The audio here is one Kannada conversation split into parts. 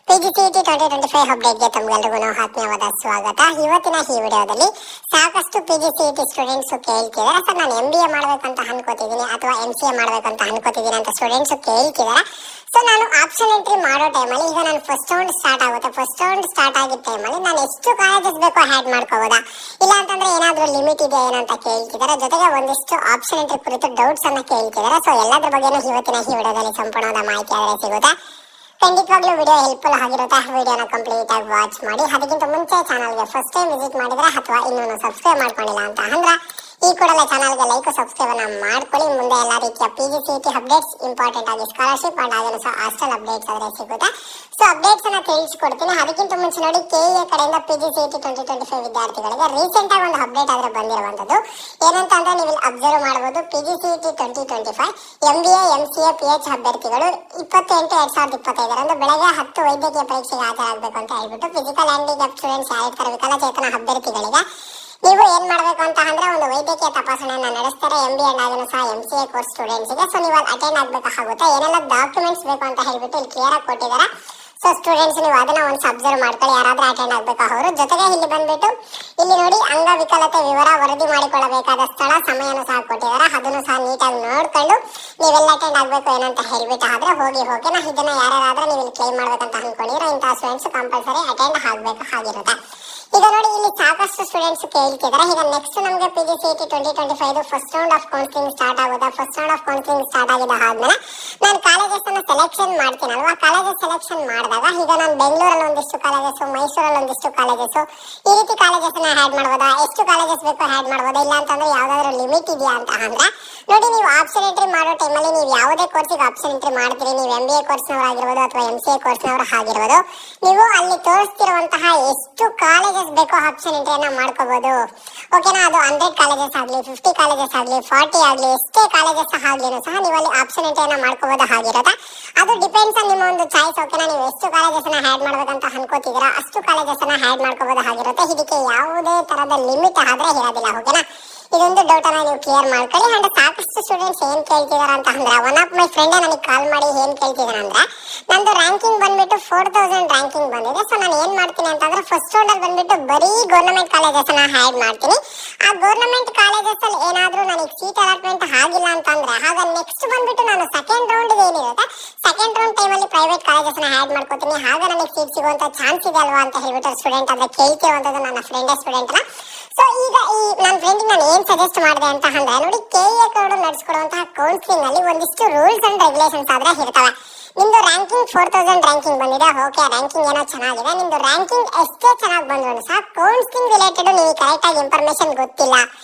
PGCET 2025 ಅಪ್ಡೇಟ್ಗೆ ತಮಗೆಲ್ಲರಿಗೂ ಆತ್ಮೀಯವಾದ ಸ್ವಾಗತ. ಇವತ್ತಿನ ಈ ವಿಡಿಯೋದಲ್ಲಿ ಸಾಕಷ್ಟು PGCET ಸ್ಟೂಡೆಂಟ್ಸ್ ಕೇಳ್ತಿದ್ದಾರೆ, ಸರ್ ನಾನು MBA ಮಾಡಬೇಕಂತ ಅನ್ಕೋತಿದ್ದೀನಿ ಅಥವಾ MCA ಮಾಡಬೇಕಂತ ಅನ್ಕೋತಿದ್ದೀನಿ ಅಂತ ಸ್ಟೂಡೆಂಟ್ಸ್ ಕೇಳ್ತಿದ್ದಾರೆ. ಸೊ ನಾನು ಆಪ್ಷನ್ ಎಂಟ್ರಿ ಮಾಡೋ ಟೈಮಲ್ಲಿ ಈಗ ನಾನು ಫಸ್ಟ್ ರೌಂಡ್ ಸ್ಟಾರ್ಟ್ ಆಗುತ್ತೆ. ಫಸ್ಟ್ ರೌಂಡ್ ಸ್ಟಾರ್ಟ್ ಆಗಿದ್ದ ಟೈಮಲ್ಲಿ ನಾನು ಎಷ್ಟು ಕಾಲೇಜಸ್ ಬೇಕೋ ಹ್ಯಾಡ್ ಮಾಡ್ಕೋಬೋದಾ, ಇಲ್ಲ ಅಂತಂದ್ರೆ ಏನಾದರೂ ಲಿಮಿಟ್ ಇದೆಯಾ ಏನಂತ ಕೇಳ್ತಿದ್ದಾರೆ. ಜೊತೆಗೆ ಒಂದಿಷ್ಟು ಆಪ್ಷನ್ ಎಂಟ್ರಿ ಕುರಿತು ಡೌಟ್ಸ್ ಅನ್ನ ಕೇಳ್ತಿದ್ದಾರೆ. ಸೊ ಎಲ್ಲದ್ರ ಬಗ್ಗೆನೂ ಇವತ್ತಿನ ಈ ವಿಡಿಯೋದಲ್ಲಿ ಸಂಪೂರ್ಣವಾದ ಮಾಹಿತಿ ಆದರೆ ಸಿಗುತ್ತೆ. ಖಂಡಿತವಾಗ್ಲೂ ವಿಡಿಯೋ ಹೆಲ್ಪ್ಫುಲ್ ಆಗಿರುತ್ತೆ. ವಿಡಿಯೋನ ಕಂಪ್ಲೀಟ್ ಆಗಿ ವಾಚ್ ಮಾಡಿ. ಅದಕ್ಕಿಂತ ಮುಂಚೆ ಚಾನಲ್ಗೆ ಫಸ್ಟ್ ಟೈಮ್ ವಿಸಿಟ್ ಮಾಡಿದ್ರೆ ಅಥವಾ ಇನ್ನೂ ಸಬ್ಸ್ಕ್ರೈಬ್ ಮಾಡ್ಕೊಂಡಿಲ್ಲ ಅಂತ ಅಂದ್ರೆ ಈ ಕೂಡಲೇ ಚಾನಲ್ಗೆ ಲೈಕ್ ಸಬ್ಸ್ಕ್ರೈಬ್ ಅನ್ನ ಮಾಡ್ಕೊಳ್ಳಿ. ಮುಂದೆ ಎಲ್ಲ ರೀತಿಯ PGCET ಅಪ್ಡೇಟ್ಸ್, ಇಂಪಾರ್ಟೆಂಟ್ ಆಗಿ ಸ್ಕಾಲರ್ಶಿಪ್ ಅಂಡ್ ಹಾಗೆ ಹಾಸ್ಟೆಲ್ ಅಪ್ಡೇಟ್ಸ್ ಆದರೆ ಸಿಗುತ್ತೆ. ಸೊ ಅಪ್ಡೇಟ್ಸ್ ಅನ್ನ ತಿಳಿಸ್ಕೊಡ್ತೀನಿ. ಅದಕ್ಕಿಂತ ಮುಂಚೆ ನೋಡಿ, KE ಕಡೆಯಿಂದ PGCET 2025 ವಿದ್ಯಾರ್ಥಿಗಳಿಗೆ ರೀಸೆಂಟ್ ಆಗಿ ಒಂದು ಅಪ್ಡೇಟ್ ಆದ್ರೆ ಬಂದಿರುವಂತದ್ದು. ಏನಂತ ಅಂದ್ರೆ ನೀವು ಇಲ್ಲಿ ಅಬ್ಸರ್ವ್ ಮಾಡಬಹುದು, PGCET 2025 MBA MCA PH ಅಭ್ಯರ್ಥಿಗಳು 28/2025 ಬೆಳಗ್ಗೆ 10 ವೈದ್ಯಕೀಯ ಪರೀಕ್ಷೆಗೆ ಹಾಜರಾಗಬೇಕು ಅಂತ ಹೇಳ್ಬಿಟ್ಟು ಫಿಸಿಕಲ್ ಹ್ಯಾಂಡಿಕ್ಯಾಪ್ ಸ್ಟೂಡೆಂಟ್ಸ್ ಯಾರಿರ್ತಾರೆ ವಿಕಲಚೇತನ ಅಭ್ಯರ್ಥಿಗಳಿಗೆ ನೀವು ಏನ್ ಮಾಡ್ಬೇಕು ಅಂತ ಅಂದ್ರೆ ಒಂದು ವೈದ್ಯಕೀಯ ತಪಾಸಣೆಯನ್ನ ನಡೆಸ್ತಾರೆ. MBA and MCA course students ಗೆ. ಸೊ ನೀವು ಅಲ್ಲಿ ಅಟೆಂಡ್ ಆಗ್ಬೇಕಾಗುತ್ತೆ. ಏನೆಲ್ಲ ಡಾಕ್ಯುಮೆಂಟ್ಸ್ ಬೇಕು ಅಂತ ಹೇಳ್ಬಿಟ್ಟು ಇಲ್ಲಿ ಕ್ಲಿಯರ್ ಆಗಿ ಕೊಟ್ಟಿದ್ದಾರೆ. ಸೊ ಸ್ಟೂಡೆಂಟ್ಸ್ ನೀವು ಅದನ್ನ ಒಂದು ಅಬ್ಸರ್ವ್ ಮಾಡ್ಕೊಳ್ಳಿ, ಯಾರಾದ್ರೂ ಅಟೆಂಡ್ ಆಗ್ಬೇಕಾದ್ರು. ಜೊತೆಗೆ ಇಲ್ಲಿ ಬಂದ್ಬಿಟ್ಟು ಇಲ್ಲಿ ನೋಡಿ, ಅಂಗವಿಕಲತೆ ವಿವರ ವರದಿ ಮಾಡಿಕೊಳ್ಳಬೇಕಾದ ಸ್ಥಳ ಸಮಯನೂ ಸಹ ಕೊಟ್ಟಿದ್ದಾರೆ. ಅದನ್ನು ಸಹ ನೀಟಾಗಿ ನೋಡ್ಕೊಂಡು ನೀವೆಲ್ಲ ಅಟೆಂಡ್ ಆಗ್ಬೇಕು ಏನಂತ ಹೇಳ್ಬಿಟ್ಟು ಆದ್ರೆ ಹೋಗಿ ಓಕೆನಾ. ಇದನ್ನ ಯಾರಾದ್ರೂ ನೀವು ಇಲ್ಲಿ ಕ್ಲೈಮ್ ಮಾಡ್ಬೇಕಂತ ಅನ್ಕೊಂಡಿರೋ ಇಂತಹ ಸ್ಟೂಡೆಂಟ್ಸ್ ಕಂಪಲ್ಸರಿ ಅಟೆಂಡ್ ಆಗ್ಬೇಕಾಗಿರುತ್ತೆ. ಈಗ ನೋಡಿ, ಇಲ್ಲಿ ಸಾಕಷ್ಟು ಸ್ಟೂಡೆಂಟ್ಸ್ ಕೇಳ್ತಿದ್ದಾರೆ. ಈಗ ನೆಕ್ಸ್ಟ್ ನಮಗೆ PGCET 2025 first round of counselling start ಆಗುತ್ತೆ. First round of counselling start ಆಗಿದ ಆದ್ಮೇಲೆ ನಾನು ಕಾಲೇಜಸ್ ಅನ್ನ ಸೆಲೆಕ್ಷನ್ ಮಾಡ್ತೀನಲ್ವಾ. ಕಾಲೇಜಸ್ ಸೆಲೆಕ್ಷನ್ ಮಾಡಿದಾಗ ಈಗ ನಾನು ಬೆಂಗಳೂರಲ್ಲಿ ಒಂದಿಷ್ಟು ಕಾಲೇಜಸ್, ಮೈಸೂರಲ್ಲಿ ಒಂದಿಷ್ಟು ಕಾಲೇಜಸ್, ಈ ರೀತಿ ಕಾಲೇಜಸ್ ನ ಹ್ಯಾಡ್ ಮಾಡ್ಬೋದಾ, ಎಷ್ಟು ಕಾಲೇಜಸ್ ಬೇಕೋ ಹ್ಯಾಡ್ ಮಾಡ್ಬೋದಾ, ಇಲ್ಲ ಅಂತಂದ್ರೆ ಯಾವ್ದಾದ್ರು ಲಿಮಿಟ್ ಇದೆಯಾ ಅಂತ ಅಂದ್ರೆ ನೋಡಿ, ನೀವು ಆಪ್ಷನ್ ಎಂಟ್ರಿ ಮಾಡೋ ಟೈಮಲ್ಲಿ ನೀವು ಯಾವುದೇ ಕೋರ್ಸಿಗೆ ಆಪ್ಷನ್ ಎಂಟ್ರಿ ಮಾಡ್ತೀರಿ, ನೀವು MBA ಕೋರ್ಸ್ನವರು ಆಗಿರ್ಬೋದು ಅಥವಾ MCA ಕೋರ್ಸ್ನವರು ಆಗಿರ್ಬೋದು, ನೀವು ಅಲ್ಲಿ ತೋರಿಸ್ತಿರುವಂತಹ ಎಷ್ಟು ಕಾಲೇಜಸ್ ಬೇಕೋ ಆಪ್ಷನ್ ಎಂಟ್ರಿಯನ್ನ ಮಾಡ್ಕೋಬಹುದು. ಓಕೆನಾ. ಅದು 100 ಕಾಲೇಜಸ್ ಆಗಲಿ, 50 ಕಾಲೇಜಸ್ ಆಗಲಿ, 40 ಆಗಲಿ, ಎಷ್ಟೇ ಕಾಲೇಜಸ್ ಆಗ್ಲಿನೂ ಸಹ ನೀವು ಅಲ್ಲಿ ಆಪ್ಷನ್ ಎಂಟ್ರಿಯನ್ನ ಮಾಡ್ಕೋಬಹುದು ಆಗಿರುತ್ತೆ. ಅದು ಡಿಪೆಂಡ್ಸ್ ಆನ್ ನಿಮ್ಮ ಒಂದು ಚಾಯ್ಸ್. ಓಕೆನಾ. ನೀವು ಎಷ್ಟು ಕಾಲೇಜಸ್ ನ ಹ್ಯಾಡ್ ಮಾಡ್ಬೇಕಂತ ಅನ್ಕೋತಿದ್ದೀರಾ ಅಷ್ಟು ಕಾಲೇಜಸ್ ಅನ್ನ ಹ್ಯಾಡ್ ಮಾಡ್ಕೋಬಹುದು ಆಗಿರುತ್ತೆ. ಇದಕ್ಕೆ ಯಾವುದೇ ತರದ ಲಿಮಿಟ್ ಆದ್ರೆ ಇರೋದಿಲ್ಲ. ಓಕೆನಾ. ಇದೊಂದು ಡೌಟ್ ಅನ್ನ ನೀವು ಕ್ಲಿಯರ್ ಮಾಡ್ಕೊಳ್ಳಿ. ಅಂಡ್ ಸಾಕಷ್ಟು ಸ್ಟೂಡೆಂಟ್ಸ್ ಏನ್ ಕೇಳ್ತಿದಾರ ಅಂತ ಅಂದ್ರೆ, ಒನ್ ಆಫ್ ಮೈ ಫ್ರೆಂಡ್ ನನಗೆ ಕಾಲ್ ಮಾಡಿ ಏನ್ ಕೇಳ್ತಿದಾರೆ ಅಂದ್ರೆ, ನಂದು ರ್ಯಾಂಕಿಂಗ್ ಬಂದ್ಬಿಟ್ಟು 4000 ರ್ಯಾಂಕಿಂಗ್ ಬಂದಿದೆ. ಸೊ ನಾನು ಏನ್ ಮಾಡ್ತೀನಿ ಅಂತಂದ್ರೆ ಫಸ್ಟ್ ರೌಂಡ್ ಅಲ್ಲಿ ಬಂದ್ಬಿಟ್ಟು ಬರೀ ಗೌರ್ಮೆಂಟ್ ಕಾಲೇಜಸ್ ನ ಹ್ಯಾಡ್ ಮಾಡ್ತೀನಿ. ಆ ಗೌರ್ಮೆಂಟ್ ಕಾಲೇಜಸ್ ಅಲ್ಲಿ ಏನಾದ್ರೂ ನನಗೆ ಸೀಟ್ ಅಲಾಟ್ಮೆಂಟ್ ಆಗಿಲ್ಲ ಅಂತಂದ್ರೆ ಆಗ ನೆಕ್ಸ್ಟ್ ಬಂದ್ಬಿಟ್ಟು ನಾನು ಸೆಕೆಂಡ್ ರೌಂಡ್ ಏನಿರುತ್ತೆ, ಸೆಕೆಂಡ್ ರೌಂಡ್ ಟೈಮ್ ಅಲ್ಲಿ ಪ್ರೈವೇಟ್ ಕಾಲೇಜಸ್ ನ ಹ್ಯಾಡ್ ಮಾಡ್ಕೋತೀನಿ. ಆಗ ನನಗೆ ಸೀಟ್ ಸಿಗುವಂತ ಚಾನ್ಸ್ ಇದೆ ಅಲ್ವಾ ಅಂತ ಹೇಳ್ಬಿಟ್ಟು ಸ್ಟೂಡೆಂಟ್ ಅದ್ರ ಕೇಳ್ತಿರುವಂತದ್ದು ನನ್ನ ಫ್ರೆಂಡ್ ಸ್ಟೂಡೆಂಟ್ ನ. ಸೊ ಈಗ ಈ ನನ್ನ ಫ್ರೆಂಡಿಗೆ ನಾನು ಏನ್ ಸಜೆಸ್ಟ್ ಮಾಡಿದೆ ಅಂತ ಅಂದ್ರೆ, ನೋಡಿ, KE ಕಡೆ ನಡೆಸ್ಕೊಡುವಂತಹ ಕೌನ್ಸಿಲಿಂಗ್ ಅಲ್ಲಿ ಒಂದಿಷ್ಟು ರೂಲ್ಸ್ ಅಂಡ್ ರೆಗ್ಯುಲೇಷನ್ಸ್ ಆದ್ರೆ ಇರ್ತವೆ. ನಿಮ್ದು ರ್ಯಾಂಕಿಂಗ್ 4000 ರ್ಯಾಂಕಿಂಗ್ ಬಂದಿದೆ. ಓಕೆ, ರ್ಯಾಂಕಿಂಗ್ ಏನೋ ಚೆನ್ನಾಗಿದೆ. ನಿಮ್ದು ರ್ಯಾಂಕಿಂಗ್ ಎಷ್ಟೇ ಚೆನ್ನಾಗಿ ಬಂದ್ರು ಸಹ ಕೌನ್ಸಿಲಿಂಗ್ ರಿಲೇಟೆಡ್ ನೀವು ಕರೆಕ್ಟ್ ಆಗಿ ಇನ್ಫಾರ್ಮೇಶನ್ ಗೊತ್ತಿಲ್ಲ,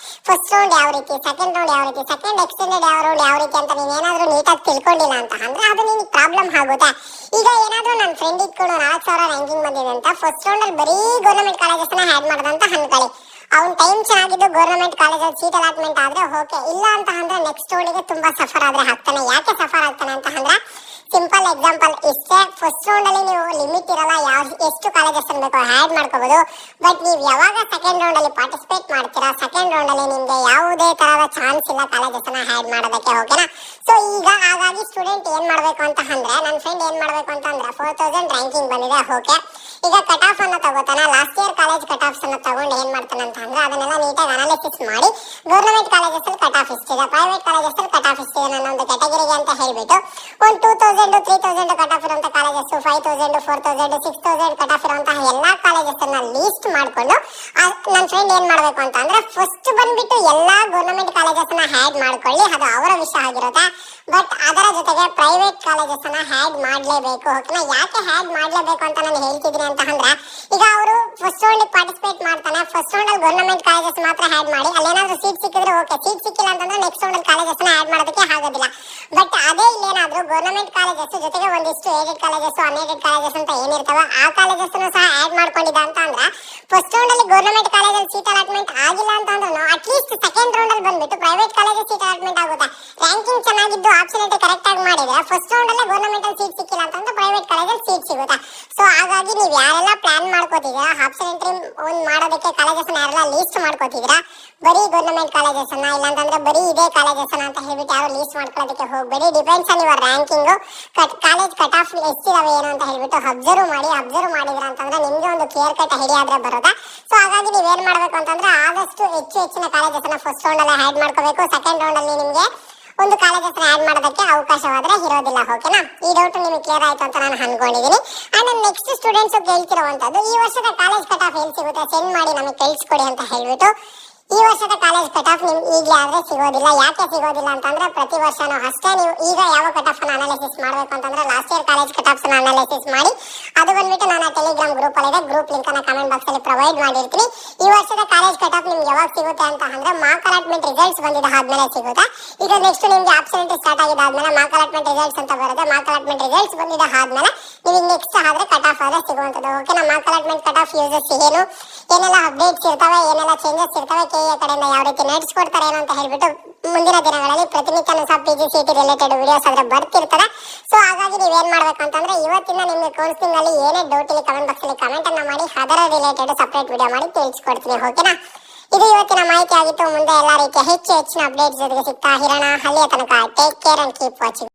ಫಸ್ಟ್ ರೌಂಡ್ ಯಾವ ರೀತಿ, ಸೆಕೆಂಡ್ ರೌಂಡ್ ಯಾವ ರೀತಿ, ಸೆಕೆಂಡ್ ಎಕ್ಸ್ಟೆಂಡೆಡ್ ರೌಂಡ್ ಯಾವ ರೀತಿ ಅಂತ ನೀವೇನಾದ್ರೂ ನೀಟಾಗಿ ತಿಳ್ಕೊಂಡಿಲ್ಲ ಅಂತ ಅಂದ್ರೆ ಅದು ನಿಮಗೆ ಪ್ರಾಬ್ಲಮ್ ಆಗುತ್ತೆ. ಈಗ ಏನಾದ್ರೂ ನನ್ನ ಫ್ರೆಂಡ್ ಇಟ್ಕೊಂಡು 4000 ರ್ಯಾಂಕಿಂಗ್ ಬಂದಿದೆ ಅಂತ ಫಸ್ಟ್ ರೌಂಡ್ ಅಲ್ಲಿ ಬರೀ ಗೌರ್ಮೆಂಟ್ ಕಾಲೇಜಸ್ ನ ಹ್ಯಾಡ್ ಮಾಡದಂತ ಅನ್ಕೊಳ್ಳಿ. ಅವ್ನ್ ಟೈಮ್ ಚೆನ್ನಾಗಿದ್ದು ಗೌರ್ಮೆಂಟ್ ಕಾಲೇಜಲ್ಲಿ ಸೀಟ್ ಅಲಾಟ್ಮೆಂಟ್ ಆದ್ರೆ ಓಕೆ, ಇಲ್ಲ ಅಂತ ಅಂದ್ರೆ ನೆಕ್ಸ್ಟ್ ರೌಂಡ್ಗೆ ತುಂಬಾ ಸಫರ್ ಆದ್ರೆ ಆಗ್ತಾನೆ. ಯಾಕೆ ಸಫರ್ ಆಗ್ತಾನೆ ಅಂತ ಅಂದ್ರೆ, ಸಿಂಪಲ್ ಎಕ್ಸಾಂಪಲ್ ಇಷ್ಟೇ. ಫಸ್ಟ್ ರೌಂಡ್ ಅಲ್ಲಿ ನೀವು ಲಿಮಿಟ್ ಇರಲ್ಲ, ಎಷ್ಟು ಕಾಲೇಜಸ್ ಬೇಕೋ ಹ್ಯಾಡ್ ಮಾಡ್ಕೋಬಹುದು. ಬಟ್ ನೀವು ಯಾವಾಗ ಸೆಕೆಂಡ್ ರೌಂಡ್ ಅಲ್ಲಿ ಪಾರ್ಟಿಸಿಪೇಟ್ ಮಾಡ್ತೀರಾ, ಸೆಕೆಂಡ್ ರೌಂಡ್ ಅಲ್ಲಿ ನಿಮ್ಗೆ ಯಾವುದೇ ತರಹದ ಚಾನ್ಸ್ ಇಲ್ಲ ಕಾಲೇಜಸ್ ನ ಹ್ಯಾಡ್ ಮಾಡೋದಕ್ಕೆ. ಓಕೆನಾ. ಸೊ ಈಗ ಹಾಗಾಗಿ ಸ್ಟೂಡೆಂಟ್ ಏನ್ ಮಾಡ್ಬೇಕು ಅಂತ ಅಂದ್ರೆ, ನನ್ನ ಫ್ರೆಂಡ್ ಏನ್ ಮಾಡ್ಬೇಕು ಅಂತ ಅಂದ್ರೆ 4000 ರ್ಯಾಂಕಿಂಗ್ ಬಂದಿದೆ. ಓಕೆ, ಈಗ ಕಟ್ ಆಫ್ ಅನ್ನ ತಗೋತಾನ, last year college cut offs ಅನ್ನ ತಗೊಂಡು ಏನ್ ಮಾಡ್ತಾನೆ ಅಂತ ಅಂದ್ರೆ ಅದನ್ನೆಲ್ಲ ನೀಟಾಗಿ ಅನಾಲಿಸಿಸ್ ಮಾಡಿ ಗೌರ್ಮೆಂಟ್ ಕಾಲೇಜಸ್ ಅಲ್ಲಿ ಕಟ್ ಆಫ್ ಇಷ್ಟಿದೆ, ಪ್ರೈವೇಟ್ ಕಾಲೇಜಸ್ ಅಲ್ಲಿ ಕಟ್ ಆಫ್ ಇಷ್ಟಿದೆ ನನ್ನ ಒಂದು ಕ್ಯಾಟಗರಿಗೆ ಅಂತ ಹೇಳ್ಬಿಟ್ಟು ಒಂದು 2000 3000 ಕಟ್ ಆಫ್ ಇರುವಂತಹ ಕಾಲೇಜಸ್, 5000 4000 6000 ಕಟ್ ಆಫ್ ಇರುವಂತಹ ಎಲ್ಲಾ ಕಾಲೇಜಸ್ ಅನ್ನ ಲೀಸ್ಟ್ ಮಾಡ್ಕೊಂಡು ನನ್ನ ಫ್ರೆಂಡ್ ಏನ್ ಮಾಡ್ಬೇಕು ಅಂತ ಅಂದ್ರೆ ಫಸ್ಟ್ ಬಂದ್ಬಿಟ್ಟು ಎಲ್ಲಾ ಗೌರ್ಮೆಂಟ್ ಕಾಲೇಜಸ್ ನ ಹ್ಯಾಡ್ ಮಾಡ್ಕೊಳ್ಳಿ. ಅದು ಅವರ ವಿಷಯ ಆಗಿರುತ್ತೆ. ಬಟ್ ಅದರ ಜೊತೆಗೆ ಪ್ರೈವೇಟ್ ಕಾಲೇಜಸ್ ಅನ್ನ ಹ್ಯಾಡ್ ಮಾಡ್ಲೇಬೇಕು. ಓಕೆನಾ. ಯಾಕೆ ಹ್ಯಾಡ್ ಮಾಡ್ಲೇಬೇಕು ಅಂತ ನಾನು ಹೇಳ್ತಿದ್ದೀನಿ ಅಂತ ಅಂದ್ರೆ, ಈಗ ಅವರು ಫಸ್ಟ್ ರೌಂಡ್ ಪಾರ್ಟಿಸಿಪೇಟ್ ಮಾಡ್ತಾನೆ, ಫಸ್ಟ್ ರೌಂಡ್ ಅಲ್ಲಿ ಗೌರ್ಮೆಂಟ್ ಕಾಲೇಜಸ್ ಮಾತ್ರ ಹ್ಯಾಡ್ ಮಾಡಿ ಅಲ್ಲೇನಾದ್ರೂ ಸೀಟ್ ಸಿಕ್ಕಿದ್ರೆ ಓಕೆ, ಸೀಟ್ ಸಿಕ್ಕಿಲ್ಲ ಅಂತಂದ್ರೆ ನೆಕ್ಸ್ಟ್ ರೌಂಡ್ ಅಲ್ಲಿ ಕಾಲೇಜಸ್ ನ ಹ್ಯಾಡ್ ಮಾಡೋದಕ್ಕೆ ಆಗೋದಿಲ್ಲ. ಬಟ್ ಅದೇ ಇಲ್ಲೇನಾದ್ರೂ ಗೌರ್ಮೆಂಟ್ ಕಾಲೇಜಸ್ ಜೊತೆಗೆ ಒಂದಿಷ್ಟು ಏಡೆಡ್ ಕಾಲೇಜಸ್, ಅನ್ಏಡೆಡ್ ಕಾಲೇಜಸ್ ಅಂತ ಏನಿರ್ತಾವ ಆ ಕಾಲೇಜಸ್ ಸಹ ಆಡ್ ಮಾಡ್ಕೊಂಡಿದ್ದ ಅಂತ ಅಂದ್ರೆ ಫಸ್ಟ್ ರೌಂಡ್ ಅಲ್ಲಿ ಗೌರ್ಮೆಂಟ್ ಕಾಲೇಜಲ್ಲಿ ಸೀಟ್ ಅಲಾಟ್ಮೆಂಟ್ ಆಗಿಲ್ಲ ಅಂತ ಅಂದ್ರೂ ಅಟ್ಲೀಸ್ಟ್ ಸೆಕೆಂಡ್ ರೌಂಡ್ ಅಲ್ಲಿ ಬಂದ್ಬಿಟ್ಟು ಪ್ರೈವೇಟ್ ಕಾಲೇಜಸ್ ಸೀಟ್ ಅಲಾಟ್ಮೆಂಟ್ ಆಗುತ್ತೆ. ರ್ಯಾಂಕಿಂಗ್ ಚೆನ್ನಾಗಿದ್ದು ಆಪ್ಷನ್ ಕರೆಕ್ಟ್ ಆಗಿ ಮಾಡಿದ್ರೆ ಫಸ್ಟ್ ರೌಂಡ್ ಅಲ್ಲೇ ಗೌರ್ಮೆಂಟ್ ಅಲ್ಲಿ ಸೀಟ್ ಸಿಕ್ಕಿಲ್ಲ ಅಂತಂದ್ರೆ ಪ್ರೈವೇಟ್ ಕಾಲೇಜಲ್ಲಿ ಸೀಟ್ ಸಿಗುತ್ತೆ. ಸೊ ಹಾಗಾಗಿ ಹಾಗಾಗಿ ನೀವು ಯಾರೆಲ್ಲ ಪ್ಲಾನ್ ಮಾಡ್ಕೋತಿದ್ದೀರಾ ಆಪ್ಷನ್ ಎಂಟ್ರಿ ಒಂದು ಮಾಡೋದಕ್ಕೆ ಕಾಲೇಜಸ್ ಯಾರೆಲ್ಲ ಲೀಸ್ಟ್ ಮಾಡ್ಕೋತಿದ್ದೀರಾ, ಬರೀ ಗೌರ್ಮೆಂಟ್ ಕಾಲೇಜಸ್ ಅನ್ನ ಇಲ್ಲಾಂತಂದ್ರೆ ಬರೀ ಇದೇ ಕಾಲೇಜಸ್ ಅಂತ ಹೇಳ್ಬಿಟ್ಟು ಯಾರು ಲೀಸ್ಟ್ ಮಾಡ್ಕೊಳ್ಳೋದಕ್ಕೆ ಹೋಗಬೇಡಿ. Depends on your ranking, college cut off ಎಷ್ಟಿದಾವೆ ಏನು ಅಂತ ಹೇಳ್ಬಿಟ್ಟು ಅಬ್ಸರ್ವ್ ಮಾಡಿ. ಅಬ್ಸರ್ವ್ ಮಾಡಿದ್ರ ಅಂತಂದ್ರೆ ನಿಮ್ಗೆ ಒಂದು ಕ್ಲಿಯರ್ ಕಟ್ ಐಡಿಯಾ ಆದ್ರೆ ಬರೋದಾ. ಸೊ ಹಾಗಾಗಿ ನೀವೇನ್ ಮಾಡ್ಬೇಕು ಅಂತಂದ್ರೆ ಆದಷ್ಟು ಹೆಚ್ಚಿನ ಕಾಲೇಜಸ್ ಅನ್ನ ಫಸ್ಟ್ ರೌಂಡ್ ಅಲ್ಲಿ ಆಡ್ ಮಾಡ್ಕೋಬೇಕು. ಸೆಕೆಂಡ್ ರೌಂಡ್ ಅಲ್ಲಿ ನಿಮ್ಗೆ ಒಂದು ಕಾಲೇಜಸ್ ಆಡ್ ಮಾಡೋದಕ್ಕೆ ಅವಕಾಶವಾದ್ರೆ ಇರೋದಿಲ್ಲ. ಓಕೆನಾ, ಈ ಡೌಟ್ ನಿಮಗೆ ಕ್ಲಿಯರ್ ಆಯ್ತು ಅಂತ ನಾನು ಅನ್ಕೊಂಡಿದ್ದೀನಿ. ಅಂಡ್ ನೆಕ್ಸ್ಟ್ ಸ್ಟೂಡೆಂಟ್ಸ್ ಕೇಳ್ತಿರುವಂತದ್ದು, ಈ ವರ್ಷದ ಕಾಲೇಜ್ ಕಟ್ ಆಫ್ ಎಲ್ಲಿ ಸಿಗುತ್ತೆ ಸೆಂಡ್ ಮಾಡಿ ನಮಗೆ ಕಳಿಸ್ಕೊಡಿ ಅಂತ ಹೇಳ್ಬಿಟ್ಟು. ಈ ವರ್ಷದ ಕಾಲೇಜ್ ಕಟ್ ಆಫ್ ನಿಮ್ಗೆ ಈಗಲೇ ಆದ್ರೆ ಸಿಗೋದಿಲ್ಲ. ಯಾಕೆ ಸಿಗೋದಿಲ್ಲ ಅಂತಂದ್ರೆ ಪ್ರತಿ ವರ್ಷನೂ ಅಷ್ಟೇ ನೀವು ಈಗ ಯಾವ ಕಟ್ ಆಫ್ ಅನ್ನ ಅನಾಲಿಸಿಸ್ ಮಾಡ್ಬೇಕು ಅಂತಂದ್ರೆ last year college cut of analysis ಮಾಡಿ ಅದು ಬಂದ್ಬಿಟ್ಟು ನಾನು ಟೆಲಿಗ್ರಾಮ್ ಗ್ರೂಪ್ ಅಲ್ಲಿ ಇದೆ, ಗ್ರೂಪ್ ಲಿಂಕ್ ಅನ್ನ ಕಮೆಂಟ್ ಬಾಕ್ಸ್ ಅಲ್ಲಿ ಪ್ರೊವೈಡ್ ಮಾಡಿರ್ತೀನಿ. ಈ ವರ್ಷದ ಕಾಲೇಜ್ ಕಟ್ ಆಫ್ ನಿಮ್ಗೆ ಯಾವಾಗ ಸಿಗುತ್ತೆ ಅಂತ ಅಂದ್ರೆ ಮಾರ್ಕ್ ಅಲಾಟ್ಮೆಂಟ್ ರಿಸಲ್ಟ್ಸ್ ಬಂದಿದ್ದ ಆದ್ಮೇಲೆ ಸಿಗುತ್ತೆ. ಈಗ ನೆಕ್ಸ್ಟ್ ನಿಮ್ಗೆ ಆಬ್ಸೆಂಟ್ ಸ್ಟಾರ್ಟ್ ಆಗಿದ್ದಾದ್ಮೇಲೆ ಮಾರ್ಕ್ ಅಲಾಟ್ಮೆಂಟ್ ರಿಸಲ್ಟ್ಸ್ ಅಂತ ಬರುತ್ತೆ. ಮಾರ್ಕ್ ಅಲಾಟ್ಮೆಂಟ್ ರಿಸಲ್ಟ್ಸ್ ಬಂದಿದ್ದ ಆದ್ಮೇಲೆ ನಿಮಗೆ ನೆಕ್ಸ್ಟ್ ಆದ್ರೆ ಕಟ್ ಆಫ್ ಆದ್ರೆ ಸಿಗುವಂತದ್ದು. ಓಕೆನಾ, mark allotment cut off uses ಏನು, ಏನೆಲ್ಲ ಅಪ್ಡೇಟ್ಸ್ ಇರ್ತವೆ, ಏನೆಲ್ಲ ಚೇಂಜಸ್ ಇರ್ತವೆ, ಕೆಎ ಕಡೆಯಿಂದ ಯಾವ ರೀತಿ ನಡೆಸ್ಕೊಡ್ತಾರೆ ಏನು ಅಂತ ಹೇಳ್ಬಿಟ್ಟು ಮುಂದಿನ ದಿನಗಳಲ್ಲಿ ಪ್ರತಿನಿತ್ಯನೂ ಸಹ PGCET ರಿಲೇಟೆಡ್ ವಿಡಿಯೋಸ್ ಆದ್ರೆ ಬರ್ತಿರ್ತದೆ. ಸೊ ಹಾಗಾಗಿ ನೀವೇನ್ ಮಾಡ್ಬೇಕಂತಂದ್ರೆ ಇವತ್ತಿನ ನಿಮ್ಗೆ ಕೌನ್ಸಿಲಿಂಗ್ ಅಲ್ಲಿ ಏನೇ ಡೌಟ್ ಇಲ್ಲಿ ಕಮೆಂಟ್ ಬಾಕ್ಸ್ ಅಲ್ಲಿ ಕಮೆಂಟ್ ಅನ್ನ ಮಾಡಿ ಅದರ ರಿಲೇಟೆಡ್ ಸಪರೇಟ್ ವಿಡಿಯೋ ಮಾಡಿ ತಿಳಿಸ್ಕೊಡ್ತೀನಿ. ಓಕೆನಾ, ಇದು ಇವತ್ತಿನ ಮಾಹಿತಿ ಆಗಿತ್ತು. ಮುಂದೆ ಎಲ್ಲಾ ರೀತಿಯ ಹೆಚ್ಚಿನ ಅಪ್ಡೇಟ್ಸ್ ಜೊತೆಗೆ ಸಿಗ್ತಾ ಇರೋಣ. ಅಲ್ಲಿಯ ತನಕ take care and keep watching.